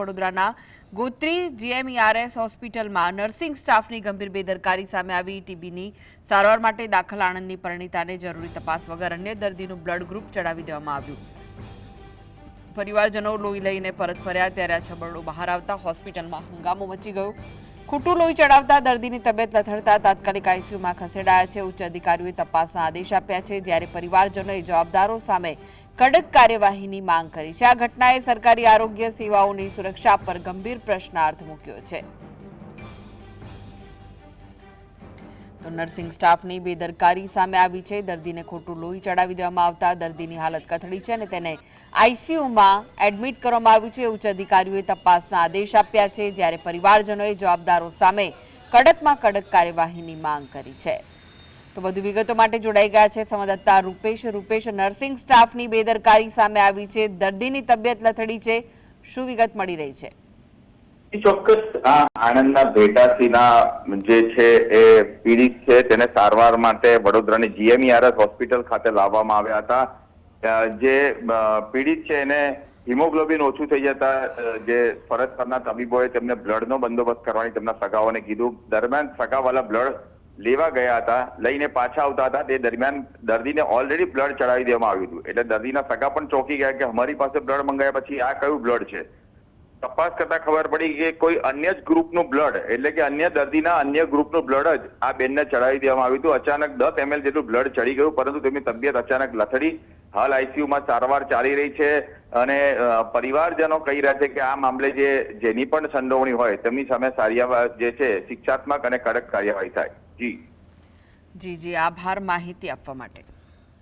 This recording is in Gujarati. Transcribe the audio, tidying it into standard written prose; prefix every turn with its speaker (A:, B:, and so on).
A: વડોદરાના ગોત્રી જીએમઈઆરએસ હોસ્પિટલમાં નર્સિંગ સ્ટાફની ગંભીર બેદરકારી સામે આવી। ટીબીની સારવાર માટે દાખલ આણંદની પરિણીતાને જરૂરી તપાસ વગર અન્ય દર્દીનું બ્લડ ગ્રુપ ચડાવી દેવામાં આવ્યું। પરિવારજનો લોહી લઈને પરત ફર્યા ત્યારે આ છબરડો બહાર આવતા હોસ્પિટલમાં હંગામો મચી ગયો। ખોટું લોહી ચડાવતા દર્દીની તબિયત લથડતા તાત્કાલિક આઈસીયુમાં ખસેડાયા છે। ઉચ્ચ અધિકારીઓએ તપાસના આદેશ આપ્યા છે, જ્યારે પરિવારજનોએ જવાબદારો સામે કડક કાર્યવાહીની માંગ કરી છે। આ ઘટનાએ સરકારી આરોગ્ય સેવાઓની સુરક્ષા પર ગંભીર પ્રશ્નાર્થ મૂક્યો છે। તો નર્સિંગ સ્ટાફની બેદરકારી સામે આવી છે। દર્દીને ખોટું લોહી ચડાવી દેવામાં આવતા દર્દીની હાલત કથળી છે અને તેને આઈસીયુમાં એડમિટ કરવામાં આવ્યું છે। ઉચ્ચ અધિકારીઓએ તપાસના આદેશ આપ્યા છે, જ્યારે પરિવારજનોએ જવાબદારો સામે કડકમાં કડક કાર્યવાહીની માંગ કરી છે। તો વધુ વિગતો માટે જોડાઈ ગયા છે સંવાદદાતા રૂપેશ। નર્સિંગ સ્ટાફની બેદરકારી સામે આવી છે, દર્દીની તબિયત લથડી છે, શું વિગત મળી રહી છે?
B: ચોક્કસ આ આણંદના ભેટાસીના જે છે એ પીડિત છે, તેને સારવાર માટે વડોદરાની જીએમઈઆરએસ હોસ્પિટલ ખાતે લાવવામાં આવ્યા હતા। જે પીડિત છે એને હિમોગ્લોબિન ઓછું થઈ જતા જે ફરજ પરના તબીબોએ તેમને બ્લડનો બંદોબસ્ત કરવાની તેમના સગાઓને કીધું। દરમિયાન સગાવાલા બ્લડ લેવા ગયા હતા, લઈને પાછા આવતા હતા, તે દરમિયાન દર્દીને ઓલરેડી બ્લડ ચડાવી દેવામાં આવ્યું હતું। એટલે દર્દીના સગા પણ ચોંકી ગયા કે અમારી પાસે બ્લડ મંગાવ્યા પછી આ કયું બ્લડ છે। તપાસ કરતા ખબર પડી કે કોઈ અન્ય જ ગ્રુપનું બ્લડ, એટલે કે અન્ય દર્દીના અન્ય ગ્રુપનું બ્લડ જ આ બેનને ચડાવી દેવામાં આવ્યું હતું। અચાનક 10 ml જેટલું બ્લડ ચડી ગયું, પરંતુ તેમની તબિયત અચાનક લથડી હાલ આઈસીયુમાં સારવાર ચાલી રહી છે અને પરિવારજનો કહી રહ્યા છે કે આ મામલે જેની પણ સંડોવણી હોય તેમની સામે જે છે શિક્ષાત્મક અને કડક કાર્યવાહી થાય। જી
A: આભાર માહિતી આપવા માટે।